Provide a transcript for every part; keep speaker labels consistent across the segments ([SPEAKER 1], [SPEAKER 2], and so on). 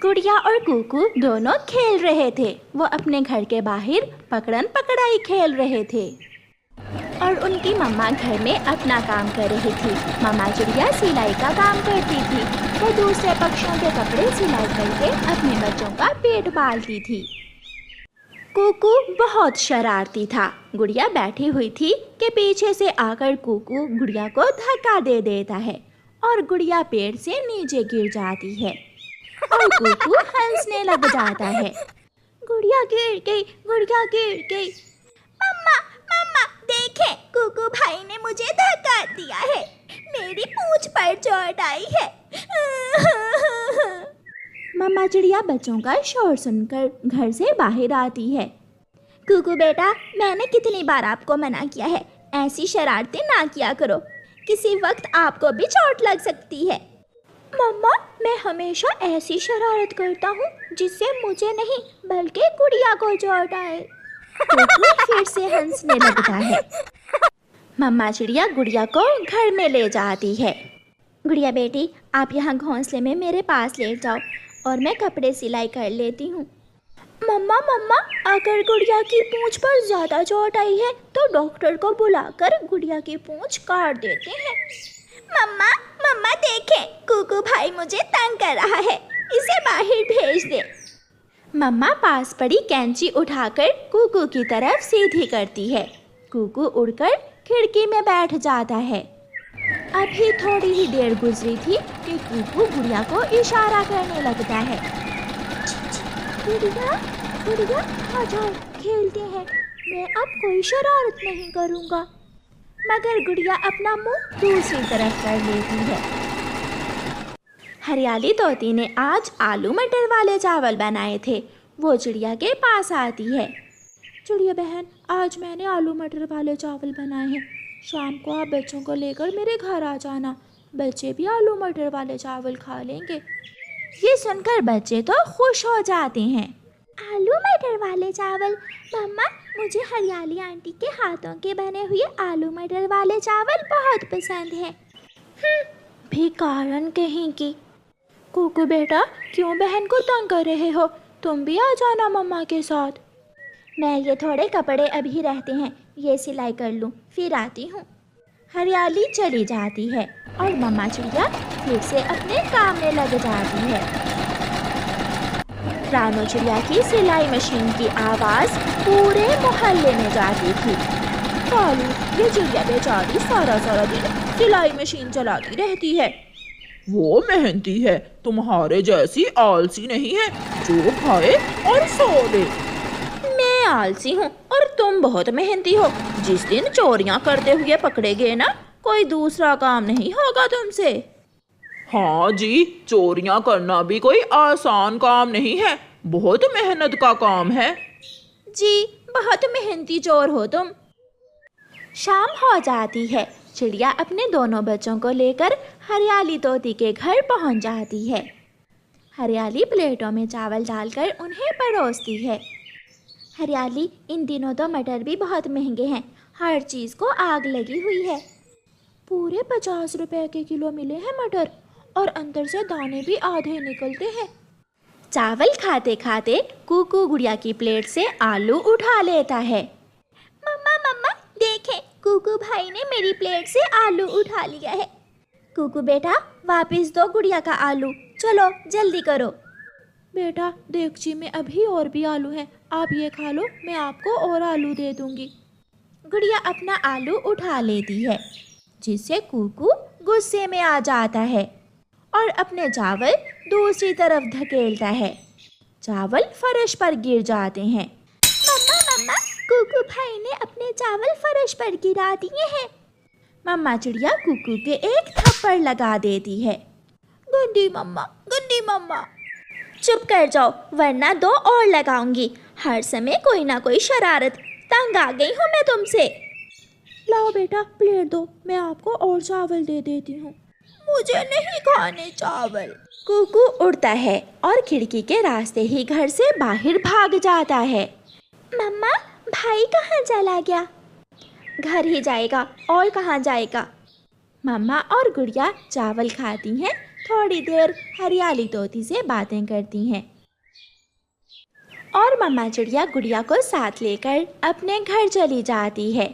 [SPEAKER 1] गुड़िया और कुकू दोनों खेल रहे थे। वो अपने घर के बाहर पकड़न पकड़ाई खेल रहे थे और उनकी मम्मा घर में अपना काम कर रही थी। मम्मा चिड़िया सिलाई का काम करती थी। वो दूसरे पक्षियों के कपड़े सिलाई करके अपने बच्चों का पेट पालती थी। कुकू बहुत शरारती था। गुड़िया बैठी हुई थी कि पीछे से आकर कुकू गुड़िया को धक्का दे देता है और गुड़िया पेड़ से नीचे गिर जाती है और कुकू हंसने लग जाता है। गुड़िया गिर गई, गुड़िया गिर गई। मम्मा मम्मा देखें, कुकू भाई ने मुझे धक्का दिया है। मेरी पूंछ पर चोट आई है। मम्मा चिड़िया बच्चों का शोर सुनकर घर से बाहर आती है। कुकू बेटा, मैंने कितनी बार आपको मना किया है, ऐसी शरारतें ना किया करो, किसी वक्त आपको भी चोट लग सकती है। मम्मा, मैं हमेशा ऐसी शरारत करता हूँ जिससे मुझे नहीं बल्कि गुड़िया को चोट आए। कुकू फिर से हंसने लगता है। मम्मा चिड़िया गुड़िया को घर में ले जाती है। गुड़िया बेटी, आप यहाँ घोंसले में मेरे पास लेट जाओ और मैं कपड़े सिलाई कर लेती हूँ। मम्मा मम्मा, अगर गुड़िया की पूंछ पर ज़्यादा चोट आई है तो डॉक्टर को बुलाकर गुड़िया की पूंछ काट देते हैं। मम्मा मम्मा देखें, कुकू भाई मुझे तंग कर रहा है, इसे बाहर भेज दे। मम्मा पास पड़ी कैंची उठाकर कुकू की तरफ सीधी करती है। कुकू उड़कर खिड़की में बैठ जाता है। अभी थोड़ी ही देर गुजरी थी कि कुकू गुड़िया को इशारा करने लगता है। गुड़िया गुड़िया, आ जाओ, खेलते हैं, मैं अब कोई शरारत नहीं करूँगा। मगर गुड़िया अपना मुंह दूसरी तरफ कर लेती है। हरियाली तोती ने आज आलू मटर वाले चावल बनाए थे। वो चिड़िया के पास आती है। चिड़िया बहन, आज मैंने आलू मटर वाले चावल बनाए हैं। शाम को आप बच्चों को लेकर मेरे घर आ जाना, बच्चे भी आलू मटर वाले चावल खा लेंगे। ये सुनकर बच्चे तो खुश हो जाते हैं। आलू मटर वाले चावल? मम्मा, मुझे हरियाली आंटी के हाथों के बने हुए आलू मटर वाले चावल बहुत पसंद है। भिखारन कहीं की। कुकू बेटा, क्यों बहन को तंग कर रहे हो? तुम भी आ जाना मम्मा के साथ। मैं ये थोड़े कपड़े अभी रहते हैं, ये सिलाई कर लूँ, फिर आती हूँ। हरियाली चली जाती है और मम्मा चिड़िया फिर से अपने काम में लग जाती है। रानू चिड़िया की सिलाई मशीन की आवाज़ पूरे मोहल्ले में जाती थी। कालू, ये चिड़िया बेचारी सारा सारा दिन सिलाई मशीन चलाती रहती है।
[SPEAKER 2] वो मेहनती है, तुम्हारे जैसी आलसी नहीं है जो खाए और सो ले।
[SPEAKER 1] मैं आलसी हूँ और तुम बहुत मेहनती हो। जिस दिन चोरियाँ करते हुए पकड़े गए ना, कोई दूसरा काम नहीं होगा तुमसे।
[SPEAKER 2] हाँ जी, चोरियाँ करना भी कोई आसान काम नहीं है, बहुत मेहनत का काम है।
[SPEAKER 1] जी, बहुत मेहनती चोर हो तुम। शाम हो जाती है। चिड़िया अपने दोनों बच्चों को लेकर हरियाली तोती के घर पहुंच जाती है। हरियाली प्लेटों में चावल डालकर उन्हें परोसती है। हरियाली, इन दिनों तो मटर भी बहुत महंगे हैं, हर चीज़ को आग लगी हुई है। पूरे 50 रुपए के किलो मिले हैं मटर और अंदर से दाने भी आधे निकलते हैं। चावल खाते खाते कुकू गुड़िया की प्लेट से आलू उठा लेता है। मम्मा मम्मा देखें, कुकू भाई ने मेरी प्लेट से आलू उठा लिया है। कुकू बेटा, वापस दो गुड़िया का आलू, चलो जल्दी करो। बेटा, देगची में अभी और भी आलू हैं, आप ये खा लो, मैं आपको और आलू दे दूंगी। गुड़िया अपना आलू उठा लेती है, जिससे कुकू गुस्से में आ जाता है और अपने चावल दूसरी तरफ धकेलता है। चावल फर्श पर गिर जाते हैं। मम्मा मम्मा, कुकू भाई ने अपने चावल फर्श पर गिरा दिए हैं। मम्मा चिड़िया कुकू के एक थप्पड़ लगा देती है। गंदी मम्मा, गंदी मम्मा। चुप कर जाओ, वरना 2 और लगाऊंगी। हर समय कोई ना कोई शरारत, तंग आ गई हूँ मैं तुमसे। लाओ बेटा, प्लेट दो, मैं आपको और चावल दे देती हूँ। मुझे नहीं खाने चावल। कुकू उड़ता है और खिड़की के रास्ते ही घर से बाहर भाग जाता है। मम्मा, भाई कहाँ चला गया? घर ही जाएगा, और कहाँ जाएगा। मम्मा और गुड़िया चावल खाती हैं थोड़ी देर हरियाली तोती से बातें करती हैं और मम्मा चिड़िया गुड़िया को साथ लेकर अपने घर चली जाती है।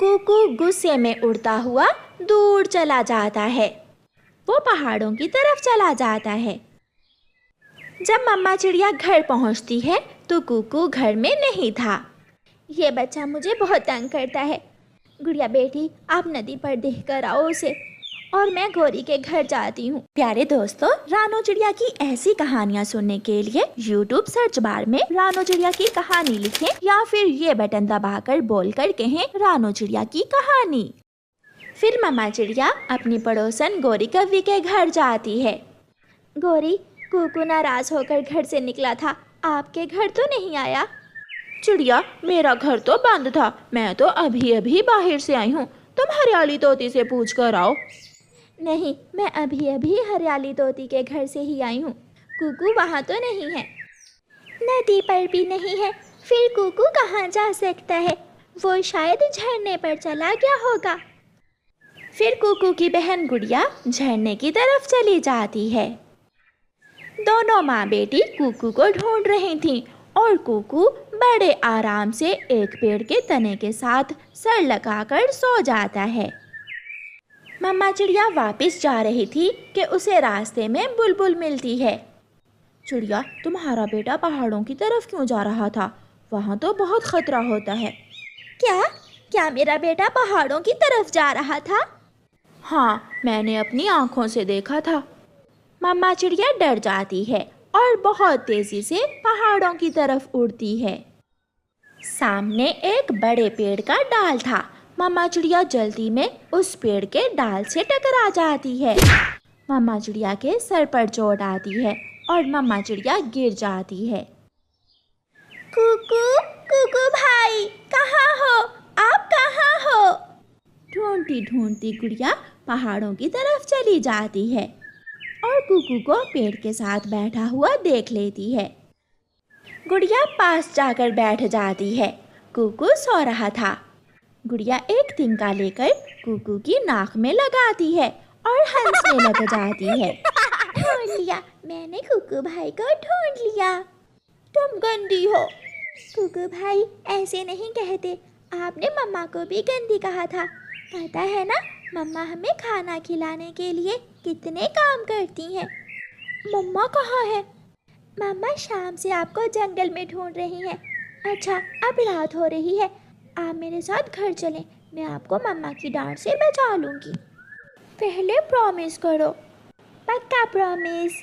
[SPEAKER 1] कुकू गुस्से में उड़ता हुआ दूर चला जाता है। वो पहाड़ों की तरफ चला जाता है। जब मम्मा चिड़िया घर पहुंचती है तो कुकू घर में नहीं था। ये बच्चा मुझे बहुत तंग करता है। गुड़िया बेटी, आप नदी पर देख कर आओ उसे, और मैं गौरी के घर जाती हूँ। प्यारे दोस्तों, रानो चिड़िया की ऐसी कहानियाँ सुनने के लिए YouTube सर्च बार में रानो चिड़िया की कहानी लिखें या फिर ये बटन दबाकर बोलकर कहें रानो चिड़िया की कहानी। फिर मम्मा चिड़िया अपनी पड़ोसन गौरी कव्वी के घर जाती है। गौरी, कुकू नाराज होकर घर से निकला था, आपके घर तो नहीं आया?
[SPEAKER 2] चिड़िया, मेरा घर तो बंद था, मैं तो अभी अभी बाहर से आई हूँ। तुम हरियाली तोती से पूछ कर आओ।
[SPEAKER 1] नहीं, मैं अभी अभी हरियाली तोती के घर से ही आई हूँ। कुकू वहाँ तो नहीं है। नदी पर भी नहीं है, फिर कुकू कहाँ जा सकता है? वो शायद झरने पर चला गया होगा। फिर कुकू की बहन गुड़िया झरने की तरफ चली जाती है। दोनों माँ बेटी कुकू को ढूंढ रही थीं और कुकू बड़े आराम से एक पेड़ के तने के साथ सर लगाकर सो जाता है। मम्मा चिड़िया वापस जा रही थी कि उसे रास्ते में बुलबुल मिलती है।
[SPEAKER 2] चिड़िया, तुम्हारा बेटा पहाड़ों की तरफ क्यों जा रहा था? वहाँ तो बहुत खतरा होता है।
[SPEAKER 1] क्या मेरा बेटा पहाड़ों की तरफ जा रहा था?
[SPEAKER 2] हाँ, मैंने अपनी आँखों से देखा था।
[SPEAKER 1] मम्मा चिड़िया डर जाती है और बहुत तेजी से पहाड़ों की तरफ उड़ती है। सामने एक बड़े पेड़ का डाल था। मम्मा चिड़िया जल्दी में उस पेड़ के डाल से टकरा जाती है। मम्मा चिड़िया के सर पर चोट आती है और मम्मा चिड़िया गिर जाती है। कुकू, कुकू भाई, कहाँ हो? आप कहाँ हो? ढूंढती ढूंढती गुड़िया पहाड़ों की तरफ चली जाती है और कुकू को पेड़ के साथ बैठा हुआ देख लेती है। गुड़िया पास जाकर बैठ जाती है। कुकू सो रहा था। गुड़िया एक तिनका लेकर कुकू की नाक में लगाती है और हंसने लग जाती है। ढूंढ लिया, मैंने कुकू भाई को ढूंढ लिया। तुम गंदी हो। कुकू भाई, ऐसे नहीं कहते। आपने मम्मा को भी गंदी कहा था। पता है ना, मम्मा हमें खाना खिलाने के लिए कितने काम करती हैं। मम्मा कहाँ है? मम्मा शाम से आपको जंगल में ढूंढ रही हैं। अच्छा, अब रात हो रही है, आप मेरे साथ घर चलें, मैं आपको मम्मा की डांट से बचा लूँगी। पहले प्रॉमिस करो। पक्का प्रॉमिस।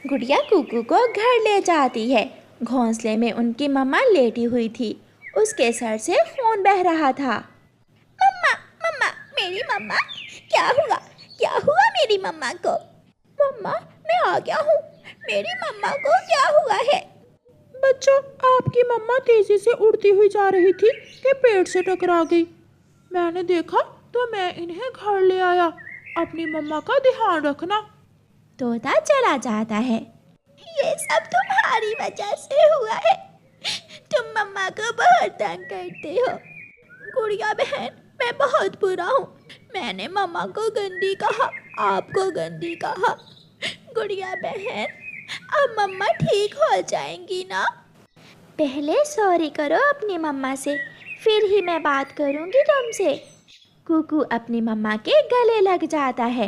[SPEAKER 1] गुड़िया कुकू को घर ले जाती है। घोंसले में उनकी मम्मा लेटी हुई थी। उसके सर से खून बह रहा था। मम्मा, मम्मा, मेरी मम्मा, क्या हुआ मेरी मम्मा को? मम्मा, मैं आ गया हूँ। मेरी मम्मा को क्या हुआ है?
[SPEAKER 2] बच्चों, आपकी मम्मा तेजी से उड़ती हुई जा रही थी कि पेड़ से टकरा गई। मैंने देखा तो मैं इन्हें घर ले आया। अपनी मम्मा का ध्यान रखना।
[SPEAKER 1] तोता चला जाता है। ये सब तुम्हारी वजह से हुआ है। तुम मम्मा को बहुत तंग करते हो। गुड़िया बहन, मैं बहुत बुरा हूँ। मैंने मम्मा को गंदी कहा, आपको गंदी कहा। गुड़िया बहन, अब मम्मा ठीक हो जाएंगी ना? पहले सॉरी करो अपनी मम्मा से, फिर ही मैं बात करूँगी तुमसे। कुकू अपनी मम्मा के गले लग जाता है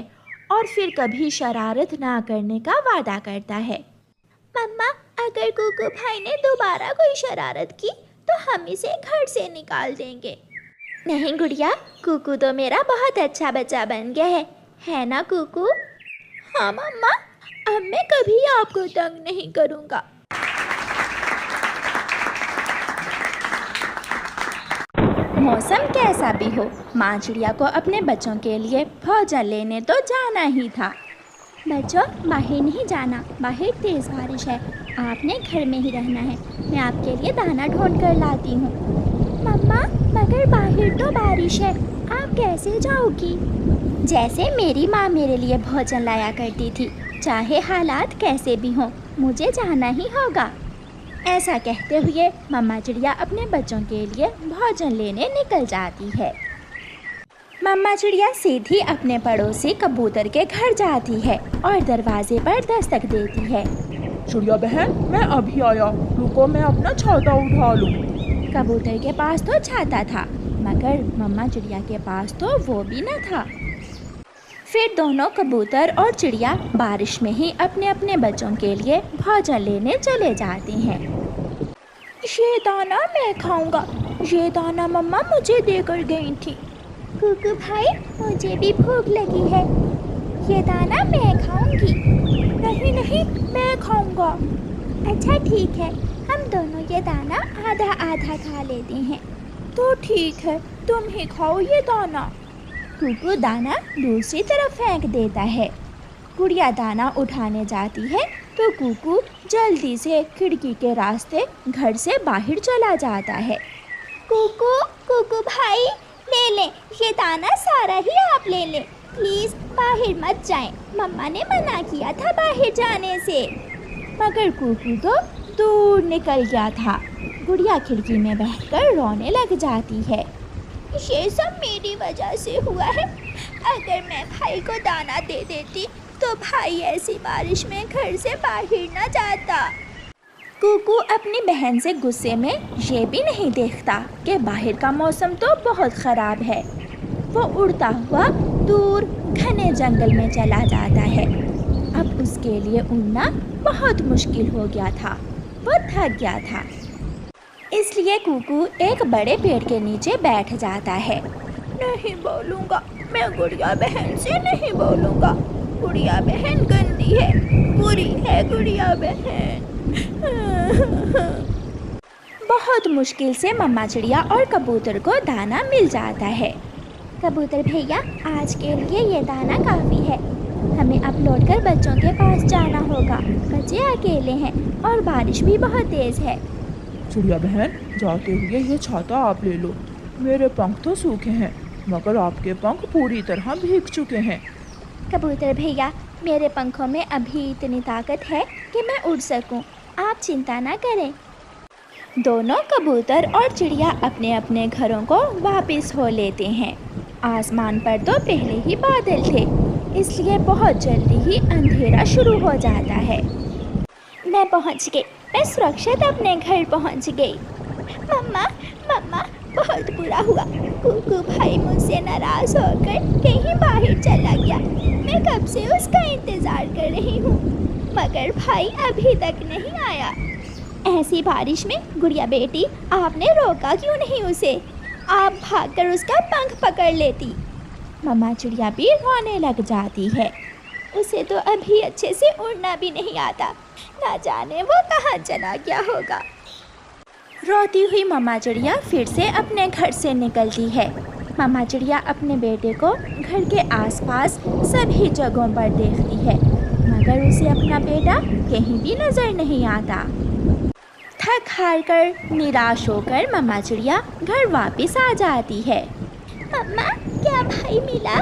[SPEAKER 1] और फिर कभी शरारत ना करने का वादा करता है। मम्मा, अगर कुकू भाई ने दोबारा कोई शरारत की तो हम इसे घर से निकाल देंगे। नहीं गुड़िया, कुकू तो मेरा बहुत अच्छा बच्चा बन गया है ना कुकू? हाँ मम्मा, अब मैं कभी आपको तंग नहीं करूँगा। मौसम कैसा भी हो, माँ चिड़िया को अपने बच्चों के लिए भोजन लेने तो जाना ही था। बच्चों, बाहर नहीं जाना, बाहर तेज़ बारिश है। आपने घर में ही रहना है। मैं आपके लिए दाना ढूंढ कर लाती हूँ। मम्मा, मगर बाहर तो बारिश है, आप कैसे जाओगी? जैसे मेरी माँ मेरे लिए भोजन लाया करती थी, चाहे हालात कैसे भी हों, मुझे जाना ही होगा। ऐसा कहते हुए मम्मा चिड़िया अपने बच्चों के लिए भोजन लेने निकल जाती है। मम्मा चिड़िया सीधी अपने पड़ोसी कबूतर के घर जाती है और दरवाजे पर दस्तक देती है।
[SPEAKER 2] चिड़िया बहन, मैं अभी आया, रुको मैं अपना छाता उठा लूं।
[SPEAKER 1] कबूतर के पास तो छाता था, मगर मम्मा चिड़िया के पास तो वो भी न था। फिर दोनों कबूतर और चिड़िया बारिश में ही अपने अपने बच्चों के लिए भोजन लेने चले जाते हैं।
[SPEAKER 2] ये दाना मैं खाऊंगा, ये दाना मम्मा मुझे देकर गई थी।
[SPEAKER 1] कुकू भाई, मुझे भी भूख लगी है, ये दाना मैं खाऊंगी।
[SPEAKER 2] नहीं नहीं, मैं खाऊंगा।
[SPEAKER 1] अच्छा ठीक है, हम दोनों ये दाना आधा आधा खा लेते हैं।
[SPEAKER 2] तो ठीक है, तुम ही खाओ ये दाना।
[SPEAKER 1] कुकू दाना दूसरी तरफ फेंक देता है। गुड़िया दाना उठाने जाती है तो कुकू जल्दी से खिड़की के रास्ते घर से बाहर चला जाता है। कुकू, कुकू भाई, ले ले, ये दाना सारा ही आप ले लें, प्लीज बाहर मत जाएं, मम्मा ने मना किया था बाहर जाने से। मगर कुकू तो दूर निकल गया था। गुड़िया खिड़की में बैठकर रोने लग जाती है।
[SPEAKER 2] ये सब मेरी वजह से हुआ है, अगर मैं भाई को दाना दे देती तो भाई ऐसी बारिश में घर से बाहर न जाता।
[SPEAKER 1] कुकू अपनी बहन से गुस्से में ये भी नहीं देखता कि बाहर का मौसम तो बहुत ख़राब है। वो उड़ता हुआ दूर घने जंगल में चला जाता है। अब उसके लिए उड़ना बहुत मुश्किल हो गया था, वो थक गया था। इसलिए कुकू एक बड़े पेड़ के नीचे बैठ जाता है।
[SPEAKER 2] नहीं बोलूँगा, मैं गुड़िया बहन से नहीं बोलूँगा, गुड़िया बहन गंदी है, बुरी है गुड़िया बहन।
[SPEAKER 1] बहुत मुश्किल से मम्मा चिड़िया और कबूतर को दाना मिल जाता है। कबूतर भैया, आज के लिए ये दाना काफ़ी है, हमें अब लौटकर बच्चों के पास जाना होगा, बच्चे अकेले हैं और बारिश भी बहुत तेज़ है।
[SPEAKER 2] चिड़िया बहन, जाते हुए ये छाता आप ले लो, मेरे पंख तो सूखे हैं मगर आपके पंख पूरी तरह भीग चुके हैं।
[SPEAKER 1] कबूतर भैया, मेरे पंखों में अभी इतनी ताकत है कि मैं उड़ सकूं, आप चिंता ना करें। दोनों कबूतर और चिड़िया अपने अपने घरों को वापस हो लेते हैं। आसमान पर तो पहले ही बादल थे, इसलिए बहुत जल्दी ही अंधेरा शुरू हो जाता है। मैं पहुंच गई, मैं सुरक्षित अपने घर पहुंच गई।
[SPEAKER 2] मम्मा, मम्मा, बहुत बुरा हुआ, कुकू भाई मुझसे नाराज होकर कहीं बाहर चला गया। मैं कब से उसका इंतज़ार कर रही हूँ, मगर भाई अभी तक नहीं आया।
[SPEAKER 1] ऐसी बारिश में गुड़िया बेटी, आपने रोका क्यों नहीं उसे? आप भागकर उसका पंख पकड़ लेती। मम्मा चिड़िया भी रोने लग जाती है।
[SPEAKER 2] उसे तो अभी अच्छे से उड़ना भी नहीं आता, ना जाने वो कहाँ चला गया होगा।
[SPEAKER 1] रोती हुई मम्मा चिड़िया फिर से अपने घर से निकलती है। मम्मा चिड़िया अपने बेटे को घर के आसपास सभी जगहों पर देखती है, मगर उसे अपना बेटा कहीं भी नजर नहीं आता। थक हार कर, निराश होकर मम्मा चिड़िया घर वापस आ जाती है।
[SPEAKER 2] मम्मा, क्या भाई मिला?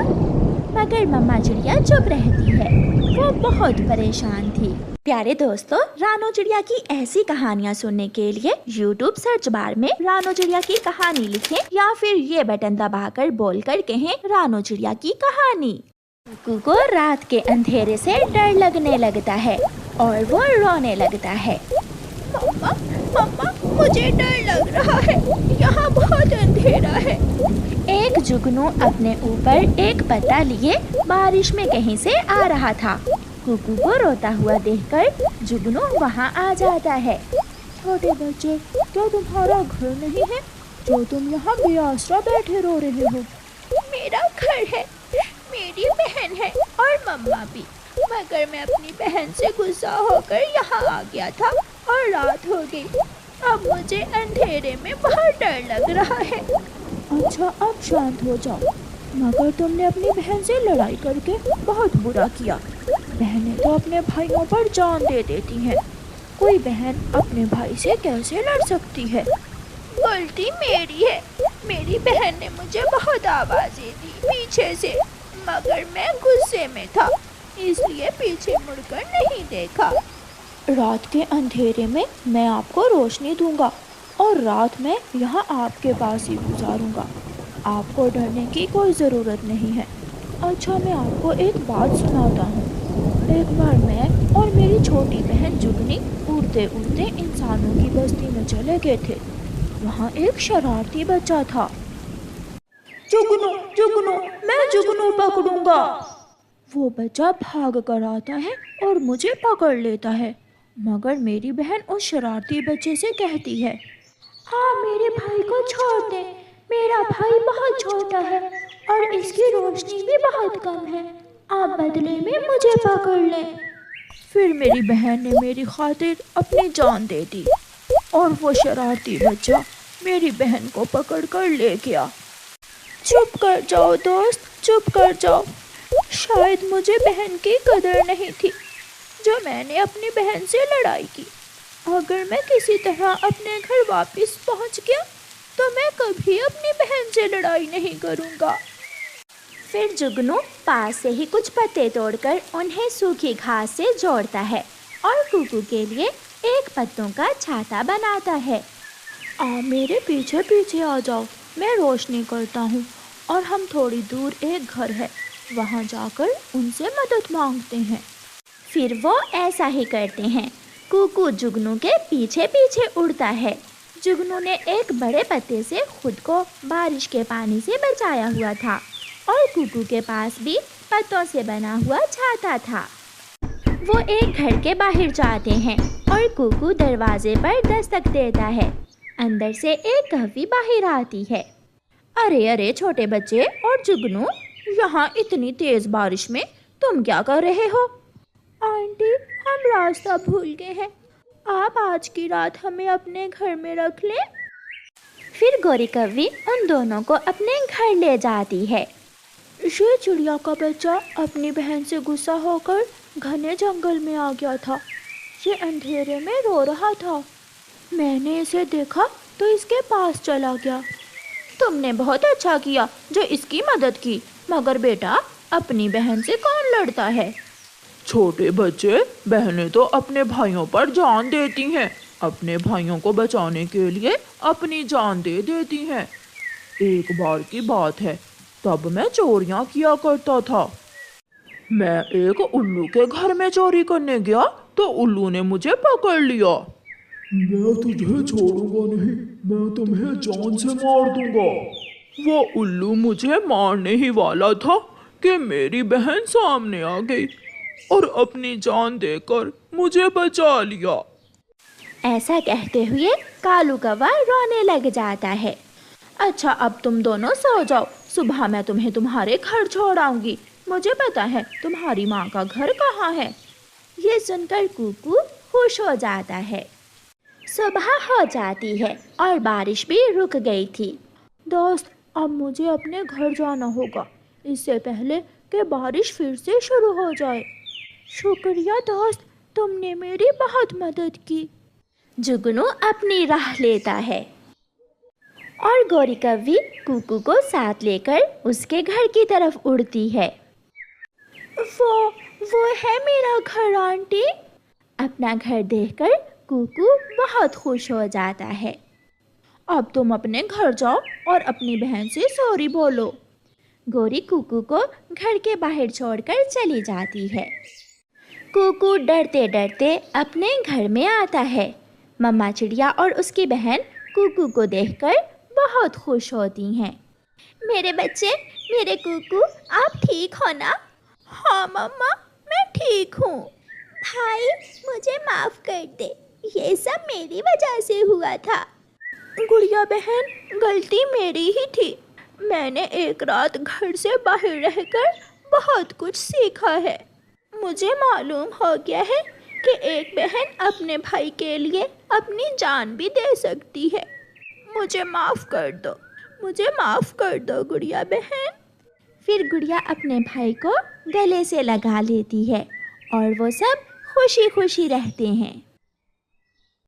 [SPEAKER 1] मगर मम्मा चिड़िया चुप रहती है, वो बहुत परेशान थी। प्यारे दोस्तों, रानो चिड़िया की ऐसी कहानियाँ सुनने के लिए YouTube सर्च बार में रानो चिड़िया की कहानी लिखें या फिर ये बटन दबाकर बोलकर कहें रानो चिड़िया की कहानी। कुकू को रात के अंधेरे से डर लगने लगता है और वो रोने लगता है।
[SPEAKER 2] मम्मा, मम्मा, मुझे डर लग रहा है, यहाँ बहुत अंधेरा है।
[SPEAKER 1] एक जुगनू अपने ऊपर एक पत्ता लिए बारिश में कहीं से आ रहा था। कुकू को रोता हुआ देखकर जुगनू वहाँ आ जाता है।
[SPEAKER 2] छोटे बच्चे, क्या तुम्हारा घर नहीं है जो तुम यहाँ बेआसरा बैठे रो रहे हो? मेरा घर है, मेरी बहन है और मम्मा भी, मगर मैं अपनी बहन से गुस्सा होकर यहाँ आ गया था और रात हो गई। अब मुझे अंधेरे में बहुत डर लग रहा है। अच्छा, अब शांत हो जाओ, मगर तुमने अपनी बहन से लड़ाई करके बहुत बुरा किया। बहनें तो अपने भाइयों पर जान दे देती हैं, कोई बहन अपने भाई से कैसे लड़ सकती है? गलती मेरी है, मेरी बहन ने मुझे बहुत आवाज़ें दी पीछे से, मगर मैं गुस्से में था, इसलिए पीछे मुड़कर नहीं देखा। रात के अंधेरे में मैं आपको रोशनी दूंगा और रात में यहाँ आपके पास ही गुजारूंगा। आपको डरने की कोई ज़रूरत नहीं है। अच्छा, मैं आपको एक बात सुनाता हूँ। एक बार मैं और मेरी छोटी बहन जुगनी उड़ते उड़ते इंसानों की बस्ती में चले गए थे। वहाँ एक शरारती बच्चा था। जुगनू जुगनू, मैं जुगनू पकड़ूंगा। वो बच्चा भाग कर आता है और मुझे पकड़ लेता है, मगर मेरी बहन उस शरारती बच्चे से कहती है, हाँ, मेरे भाई को छोड़ दे, मेरा भाई बहुत छोटा है और इसकी रोशनी भी बहुत कम है, आप बदले में मुझे पकड़ लें। फिर मेरी बहन ने मेरी खातिर अपनी जान दे दी और वो शरारती बच्चा मेरी बहन को पकड़ कर ले गया। चुप कर जाओ दोस्त, चुप कर जाओ। शायद मुझे बहन की कदर नहीं थी जो मैंने अपनी बहन से लड़ाई की। अगर मैं किसी तरह अपने घर वापस पहुंच गया तो मैं कभी अपनी बहन से लड़ाई नहीं करूंगा।
[SPEAKER 1] फिर जुगनू पास से ही कुछ पत्ते तोड़कर उन्हें सूखी घास से जोड़ता है और कुकू के लिए एक पत्तों का छाता बनाता है।
[SPEAKER 2] मेरे पीछे पीछे आ जाओ, मैं रोशनी करता हूँ और हम थोड़ी दूर एक घर है, वहाँ जाकर उनसे मदद मांगते हैं।
[SPEAKER 1] फिर वो ऐसा ही करते हैं। कुकू जुगनू के पीछे पीछे उड़ता है। जुगनू ने एक बड़े पत्ते से खुद को बारिश के पानी से बचाया हुआ था और कुकू के पास भी पत्तों से बना हुआ छाता था। वो एक घर के बाहर जाते हैं और कुकू दरवाजे पर दस्तक देता है। अंदर से एक कहवी बाहर आती है।
[SPEAKER 2] अरे अरे छोटे बच्चे और जुगनू, यहाँ इतनी तेज बारिश में तुम क्या कर रहे हो? आंटी, हम रास्ता भूल गए हैं, आप आज की रात हमें अपने घर में रख लें।
[SPEAKER 1] फिर गोरी कव्वी उन दोनों को अपने घर ले जाती है।
[SPEAKER 2] ये चिड़िया का बच्चा अपनी बहन से गुस्सा होकर घने जंगल में आ गया था। ये अंधेरे में रो रहा था। मैंने इसे देखा तो इसके पास चला गया। तुमने बहुत अच्छा किया जो इसकी मदद की, मगर बेटा, अपनी बहन से कौन लड़ता है?
[SPEAKER 3] छोटे बच्चे, बहनें तो अपने भाइयों पर जान देती हैं, अपने भाइयों को बचाने के लिए अपनी जान दे देती हैं। एक बार की बात है, तब मैं चोरियां किया करता था। मैं एक उल्लू के घर में चोरी करने गया तो उल्लू ने मुझे पकड़ लिया।
[SPEAKER 4] मैं तुझे छोड़ूंगा नहीं, मैं तुम्हें जान से मार दूंगा।
[SPEAKER 3] वो उल्लू मुझे मारने ही वाला था कि मेरी बहन सामने आ गई और अपनी जान देकर मुझे बचा लिया।
[SPEAKER 1] ऐसा कहते हुए कालू कौवा रोने लग जाता है।
[SPEAKER 2] अच्छा, अब तुम दोनों सो जाओ, सुबह मैं तुम्हें तुम्हारे घर छोड़ आऊंगी। मुझे पता है तुम्हारी माँ का घर कहाँ है।
[SPEAKER 1] ये सुनकर कुकू खुश हो जाता है। सुबह हो जाती है और बारिश भी रुक गई थी।
[SPEAKER 2] दोस्त, अब मुझे अपने घर जाना होगा, इससे पहले कि बारिश फिर से शुरू हो जाए। शुक्रिया दोस्त, तुमने मेरी बहुत मदद की।
[SPEAKER 1] जुगनू अपनी राह लेता है और गोरी कव्वी कुकू को साथ लेकर उसके घर की तरफ उड़ती है।
[SPEAKER 2] वो है मेरा घर आंटी।
[SPEAKER 1] अपना घर देखकर कुकू बहुत खुश हो जाता है।
[SPEAKER 2] अब तुम अपने घर जाओ और अपनी बहन से सॉरी बोलो।
[SPEAKER 1] गोरी कुकू को घर के बाहर छोड़कर चली जाती है। कुकू डरते डरते अपने घर में आता है। मम्मा चिड़िया और उसकी बहन कुकू को देखकर बहुत खुश होती हैं। मेरे बच्चे, मेरे कुकू, आप ठीक हो ना?
[SPEAKER 2] हाँ मम्मा, मैं ठीक हूँ।
[SPEAKER 1] भाई, मुझे माफ़ कर दे, ये सब मेरी वजह से हुआ था।
[SPEAKER 2] गुड़िया बहन, गलती मेरी ही थी। मैंने एक रात घर से बाहर रहकर बहुत कुछ सीखा है। मुझे मालूम हो गया है कि एक बहन अपने भाई के लिए अपनी जान भी दे सकती है। मुझे माफ़ कर दो, मुझे माफ़ कर दो गुड़िया बहन।
[SPEAKER 1] फिर गुड़िया अपने भाई को गले से लगा लेती है और वो सब खुशी खुशी रहते हैं।